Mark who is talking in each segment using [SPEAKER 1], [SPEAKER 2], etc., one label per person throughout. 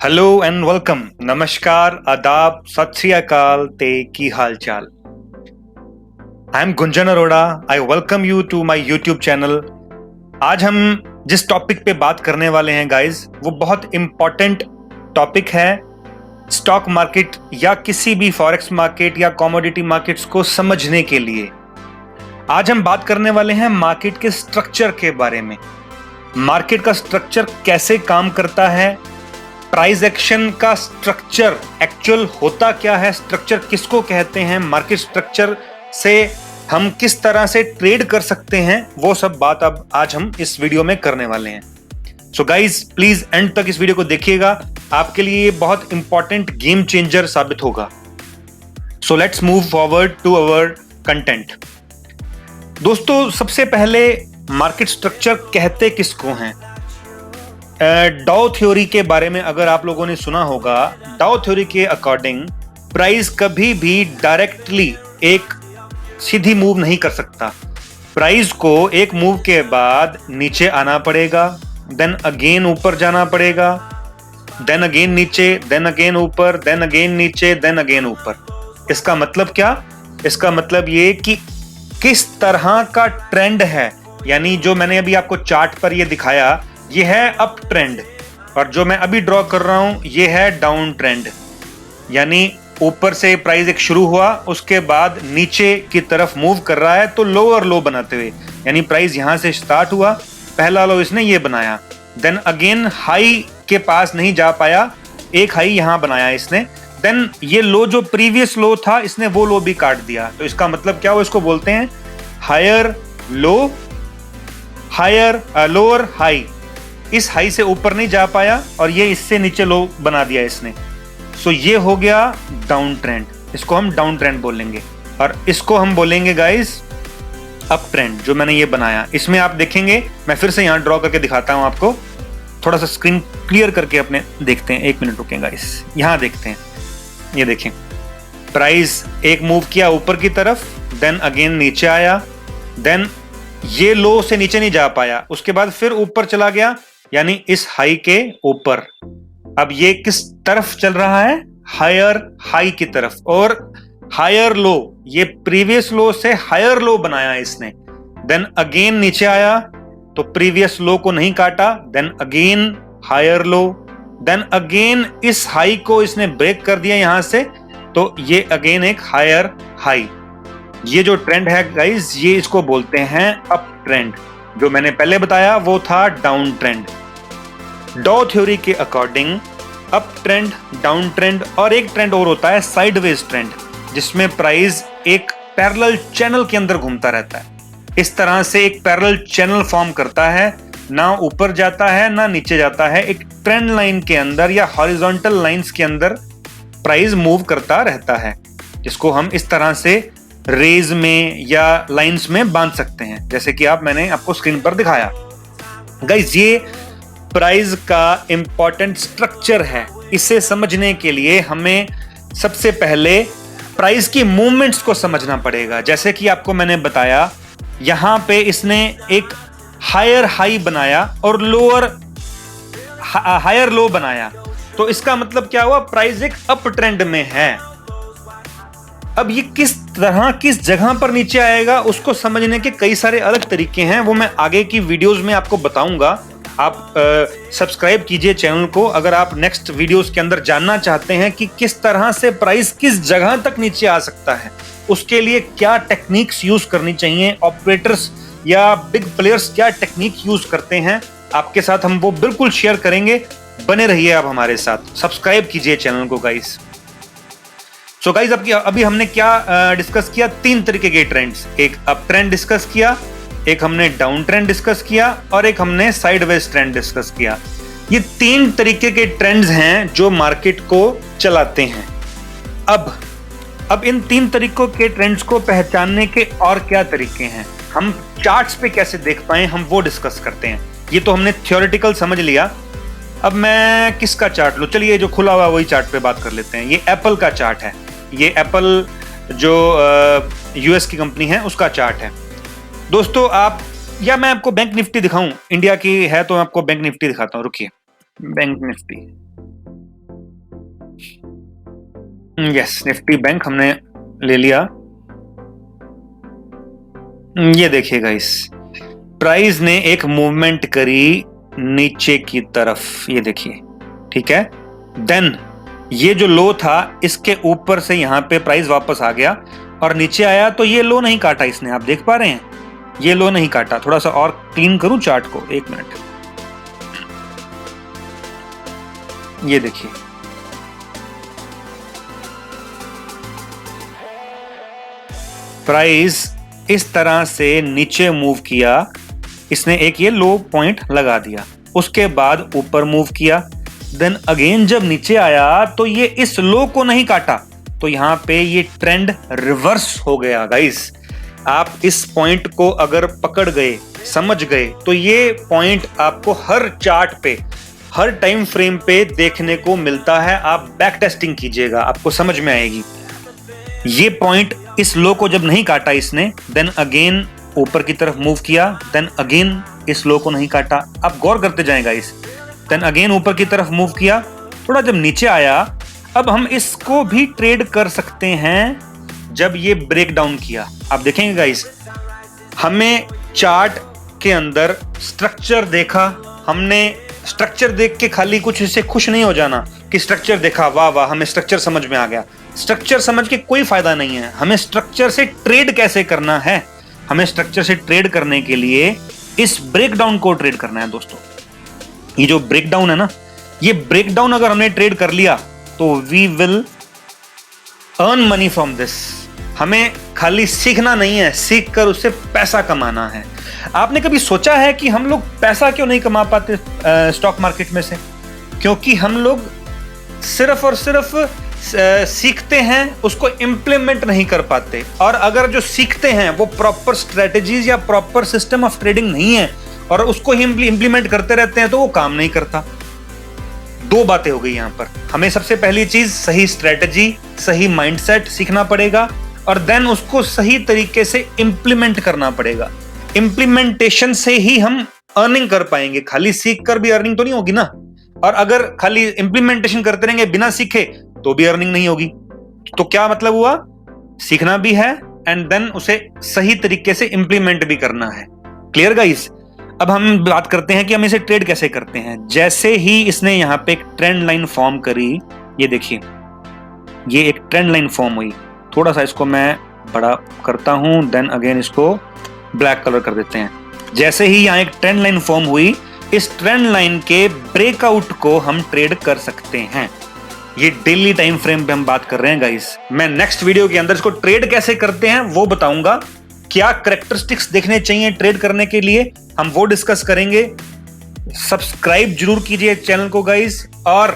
[SPEAKER 1] Hello and welcome. नमस्कार, आदाब, सत श्री अकाल ते की हाल चाल। I am Gunjan Arora. I welcome you to my YouTube channel. आज हम जिस टॉपिक पे बात करने वाले हैं गाइस, वो बहुत इंपॉर्टेंट टॉपिक है स्टॉक मार्केट या किसी भी फॉरेक्स मार्केट या कमोडिटी मार्केट्स को समझने के लिए। आज हम बात करने वाले हैं मार्केट के स्ट्रक्चर के बारे में। मार्केट का स्ट्रक्चर कैसे काम करता है, प्राइस एक्शन का स्ट्रक्चर एक्चुअल होता क्या है, स्ट्रक्चर किसको कहते हैं, मार्केट स्ट्रक्चर से हम किस तरह से ट्रेड कर सकते हैं, वो सब बात अब आज हम इस वीडियो में करने वाले हैं। सो गाइज प्लीज एंड तक इस वीडियो को देखिएगा, आपके लिए ये बहुत इंपॉर्टेंट गेम चेंजर साबित होगा। So let's move forward to our content. दोस्तों, सबसे पहले मार्केट स्ट्रक्चर कहते किसको हैं? डाउ थ्योरी के बारे में अगर आप लोगों ने सुना होगा, डाउ थ्योरी के अकॉर्डिंग प्राइस कभी भी डायरेक्टली एक सीधी मूव नहीं कर सकता। प्राइस को एक मूव के बाद नीचे आना पड़ेगा, देन अगेन ऊपर जाना पड़ेगा, देन अगेन नीचे, देन अगेन ऊपर, देन अगेन नीचे, देन अगेन ऊपर। इसका मतलब क्या? इसका मतलब ये कि किस तरह का ट्रेंड है, यानी जो मैंने अभी आपको चार्ट पर ये दिखाया, ये है अप ट्रेंड, और जो मैं अभी ड्रॉ कर रहा हूं ये है डाउन ट्रेंड। यानी ऊपर से प्राइस एक शुरू हुआ, उसके बाद नीचे की तरफ मूव कर रहा है, तो लोअर लो बनाते हुए, यानी प्राइस यहां से स्टार्ट हुआ, पहला लो इसने ये बनाया, देन अगेन हाई के पास नहीं जा पाया, एक हाई यहां बनाया इसने, देन ये लो जो प्रीवियस लो था इसने वो लो भी काट दिया। तो इसका मतलब क्या हुआ? इसको बोलते हैं higher low, higher lower high. इस हाई से ऊपर नहीं जा पाया और ये इससे नीचे लो बना दिया इसने। सो ये हो गया डाउन ट्रेंड, इसको हम डाउन ट्रेंड बोलेंगे, और इसको हम बोलेंगे गाइस अप ट्रेंड, जो मैंने ये बनाया। इसमें आप देखेंगे, मैं फिर से यहां ड्रॉ करके दिखाता हूं आपको, थोड़ा सा स्क्रीन क्लियर करके अपने देखते हैं, एक मिनट रुकें गाइस, यहां देखते हैं। ये देखें, प्राइस एक मूव किया ऊपर की तरफ, देन अगेन नीचे आया, देन ये लो से नीचे नहीं जा पाया, उसके बाद फिर ऊपर चला गया, यानी इस हाई के ऊपर। अब ये किस तरफ चल रहा है? हायर हाई की तरफ, और हायर लो, ये प्रीवियस लो से हायर लो बनाया इसने, देन अगेन नीचे आया तो प्रीवियस लो को नहीं काटा, then again higher low, then again इस हाई को इसने ब्रेक कर दिया यहां से, तो ये अगेन एक हायर हाई। ये जो ट्रेंड है गाइस, ये इसको बोलते हैं अप ट्रेंड। जो मैंने पहले बताया वो था डाउन ट्रेंड। डाउ थ्योरी के according up trend, down trend, और एक ट्रेंड और होता है साइडवेज ट्रेंड, जिसमें प्राइस एक पैरेलल चैनल के अंदर घूमता रहता है। इस तरह से एक पैरेलल चैनल फॉर्म करता है, ना ऊपर जाता है ना नीचे जाता है, एक ट्रेंड लाइन के अंदर या हॉरिजॉन्टल लाइंस के अंदर प्राइस मूव करता रहता है, जिसको हम इस तरह से रेज में या लाइंस में बांध सकते हैं, जैसे कि मैंने आपको स्क्रीन पर दिखाया। गाइस, ये प्राइस का इंपॉर्टेंट स्ट्रक्चर है। इसे समझने के लिए हमें सबसे पहले प्राइस की मूवमेंट्स को समझना पड़ेगा। जैसे कि आपको मैंने बताया, यहां पे इसने एक हायर हाई बनाया और लोअर हायर लो बनाया, तो इसका मतलब क्या हुआ? प्राइस एक अप ट्रेंड में है। अब ये किस तरह किस जगह पर नीचे आएगा, उसको समझने के कई सारे अलग तरीके हैं, वो मैं आगे की वीडियोस में आपको बताऊंगा। आप सब्सक्राइब कीजिए चैनल को अगर आप नेक्स्ट वीडियोस के अंदर जानना चाहते हैं कि किस तरह से प्राइस किस जगह तक नीचे आ सकता है, उसके लिए क्या टेक्निक्स यूज करनी चाहिए, ऑपरेटर्स या बिग प्लेयर्स क्या टेक्निक यूज करते हैं, आपके साथ हम वो बिल्कुल शेयर करेंगे। बने रहिए आप हमारे साथ, सब्सक्राइब कीजिए चैनल को गाइस। सो गाइस, अभी हमने क्या डिस्कस किया? तीन तरीके के ट्रेंड्स, एक अप ट्रेंड डिस्कस किया, एक हमने डाउन ट्रेंड डिस्कस किया, और एक हमने साइडवेज ट्रेंड डिस्कस किया। ये तीन तरीके के ट्रेंड्स हैं जो मार्केट को चलाते हैं। अब इन तीन तरीकों के ट्रेंड्स को पहचानने के और क्या तरीके हैं, हम चार्ट्स पे कैसे देख पाए, हम वो डिस्कस करते हैं। ये तो हमने थ्योरेटिकल समझ लिया। अब मैं किसका चार्ट लूं? चलिए, जो खुला हुआ वही चार्ट पे बात कर लेते हैं। ये एप्पल का चार्ट है, ये एप्पल जो यूएस की कंपनी है उसका चार्ट है। दोस्तों, आप या मैं आपको बैंक निफ्टी दिखाऊं, इंडिया की है तो मैं आपको बैंक निफ्टी दिखाता हूं। रुकिए, bank Nifty, yes, Nifty bank हमने ले लिया। ये देखिए गाइस, प्राइस ने एक मूवमेंट करी नीचे की तरफ, ये देखिए, ठीक है। देन ये जो लो था इसके ऊपर से यहां पे प्राइस वापस आ गया और नीचे आया, तो ये लो नहीं काटा इसने, आप देख पा रहे हैं, ये लो नहीं काटा। थोड़ा सा और क्लीन करूं चार्ट को, एक मिनट। ये देखिए, प्राइस इस तरह से नीचे मूव किया, इसने एक ये लो पॉइंट लगा दिया, उसके बाद ऊपर मूव किया। देन अगेन जब नीचे आया तो ये इस लो को नहीं काटा, तो यहां पे ये ट्रेंड रिवर्स हो गया गाइस। आप इस पॉइंट को अगर पकड़ गए, समझ गए, तो ये पॉइंट आपको हर चार्ट पे, हर टाइम फ्रेम पे देखने को मिलता है। आप बैक टेस्टिंग कीजिएगा, आपको समझ में आएगी। ये पॉइंट इस लो को जब नहीं काटा इसने, देन अगेन ऊपर की तरफ मूव किया, देन अगेन इस लो को नहीं काटा। आप गौर करते जाएगा इस, देन अगेन ऊपर की तरफ मूव किया, थोड़ा जब नीचे आया, अब हम इसको भी ट्रेड कर सकते हैं जब ये ब्रेक डाउन किया। आप देखेंगे गाइस, हमें चार्ट के अंदर स्ट्रक्चर देखा, हमने स्ट्रक्चर देख के खाली कुछ इससे खुश नहीं हो जाना कि स्ट्रक्चर देखा, वाह वाह हमें स्ट्रक्चर समझ में आ गया। स्ट्रक्चर समझ के कोई फायदा नहीं है, हमें स्ट्रक्चर से ट्रेड कैसे करना है। हमें स्ट्रक्चर से ट्रेड करने के लिए इस ब्रेकडाउन को ट्रेड करना है दोस्तों। ये जो ब्रेकडाउन है ना, ये ब्रेकडाउन अगर हमने ट्रेड कर लिया तो we will earn money from this. हमें खाली सीखना नहीं है, सीख कर उससे पैसा कमाना है। आपने कभी सोचा है कि हम लोग पैसा क्यों नहीं कमा पाते स्टॉक मार्केट में से? क्योंकि हम लोग सिर्फ और सिर्फ सीखते हैं, उसको इंप्लीमेंट नहीं कर पाते। और अगर जो सीखते हैं वो प्रॉपर स्ट्रेटेजीज या प्रॉपर सिस्टम ऑफ ट्रेडिंग नहीं है और उसको ही इंप्लीमेंट करते रहते हैं, तो वो काम नहीं करता। दो बातें हो गई यहां पर। हमें सबसे पहली चीज सही स्ट्रेटेजी, सही माइंडसेट सीखना पड़ेगा और देन उसको सही तरीके से इंप्लीमेंट करना पड़ेगा। इंप्लीमेंटेशन से ही हम अर्निंग कर पाएंगे, खाली सीख कर भी अर्निंग तो नहीं होगी ना। और अगर खाली इंप्लीमेंटेशन करते रहेंगे बिना सीखे तो भी अर्निंग नहीं होगी। तो क्या मतलब हुआ? सीखना भी है एंड देन उसे सही तरीके से इंप्लीमेंट भी करना है। Clear guys? अब हम बात करते हैं कि हम इसे ट्रेड कैसे करते हैं। जैसे ही इसने यहां पे एक ट्रेंड लाइन फॉर्म करी, ये देखिए, ये एक ट्रेंड लाइन फॉर्म हुई। थोड़ा सा इसको मैं बड़ा करता हूं, देन अगेन इसको ब्लैक कलर कर देते हैं। जैसे ही यहां एक ट्रेंड लाइन फॉर्म हुई, इस ट्रेंड लाइन के ब्रेकआउट को हम ट्रेड कर सकते हैं। ये डेली टाइम फ्रेम पे हम बात कर रहे हैं गाइस। मैं नेक्स्ट वीडियो के अंदर इसको ट्रेड कैसे करते हैं वो बताऊंगा। क्या कैरेक्टरिस्टिक्स देखने चाहिए ट्रेड करने के लिए, हम वो डिस्कस करेंगे। सब्सक्राइब जरूर कीजिए चैनल को गाइस, और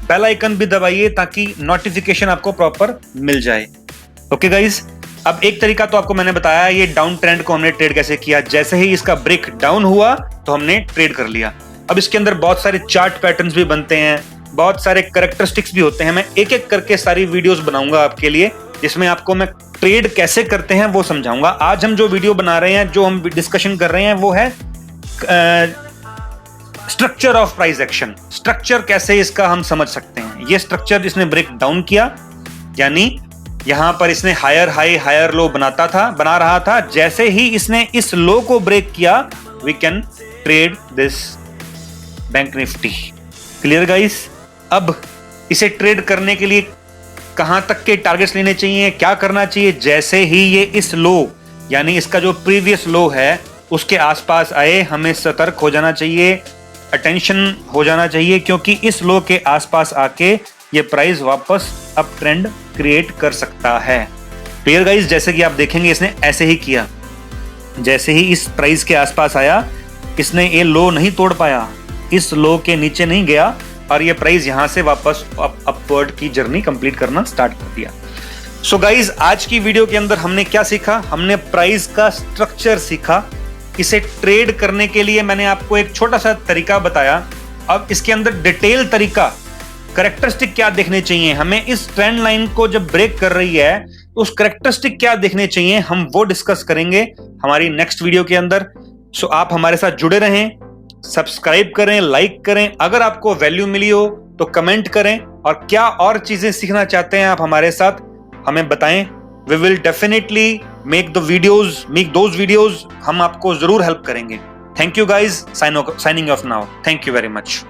[SPEAKER 1] बेल आइकन भी दबाइए ताकि नोटिफिकेशन आपको प्रॉपर मिल जाए। ओके गाइस, अब एक तरीका तो आपको मैंने बताया, ये डाउन ट्रेंड को हमने ट्रेड कैसे किया। जैसे ही इसका ब्रेक डाउन हुआ तो हमने ट्रेड कर लिया। अब इसके अंदर बहुत सारे चार्ट पैटर्न्स भी बनते हैं, बहुत सारे कैरेक्टरिस्टिक्स भी होते हैं। मैं एक एक करके सारी वीडियोस बनाऊंगा आपके लिए, जिसमें आपको मैं ट्रेड कैसे करते हैं वो समझाऊंगा। आज हम जो वीडियो बना रहे हैं, जो हम डिस्कशन कर रहे हैं, वो है structure of price action. Structure कैसे इसका हम समझ सकते हैं। ये स्ट्रक्चर इसने ब्रेक डाउन किया, यानी यहां पर इसने हायर हाई हायर लो बना रहा था। जैसे ही इसने इस लो को ब्रेक किया, we can trade this bank Nifty. Clear guys? अब इसे ट्रेड करने के लिए कहां तक के टारगेट्स लेने चाहिए, क्या करना चाहिए। जैसे ही ये इस लो, यानी इसका जो प्रीवियस लो है, उसके आसपास आए, हमें सतर्क हो जाना चाहिए, अटेंशन हो जाना चाहिए, क्योंकि इस लो के आसपास आके ये प्राइस वापस अप ट्रेंड क्रिएट कर सकता है। Clear guys? जैसे कि आप देखेंगे इसने ऐसे ही किया। जैसे ही इस प्राइस के आसपास आया, इसने ये लो नहीं तोड़ पाया, इस लो के नीचे नहीं गया और ये प्राइस यहां से वापस अपवर्ड की जर्नी कंप्लीट करना स्टार्ट कर दिया। सो गाइस, आज की वीडियो के अंदर हमने क्या सीखा? हमने प्राइस का स्ट्रक्चर सीखा। इसे ट्रेड करने के लिए मैंने आपको एक छोटा सा तरीका बताया। अब इसके अंदर डिटेल तरीका, कैरेक्टरिस्टिक क्या देखने चाहिए हमें, इस ट्रेंड लाइन को जब ब्रेक कर रही है तो उस कैरेक्टरिस्टिक क्या देखने चाहिए, हम वो डिस्कस करेंगे हमारी नेक्स्ट वीडियो के अंदर। सो आप हमारे साथ जुड़े रहें, सब्सक्राइब करें, लाइक करें। अगर आपको वैल्यू मिली हो तो कमेंट करें, और क्या और चीजें सीखना चाहते हैं आप हमारे साथ हमें बताएं। We will definitely make those videos, हम आपको जरूर हेल्प करेंगे। Thank you guys, signing off now. Thank you very much.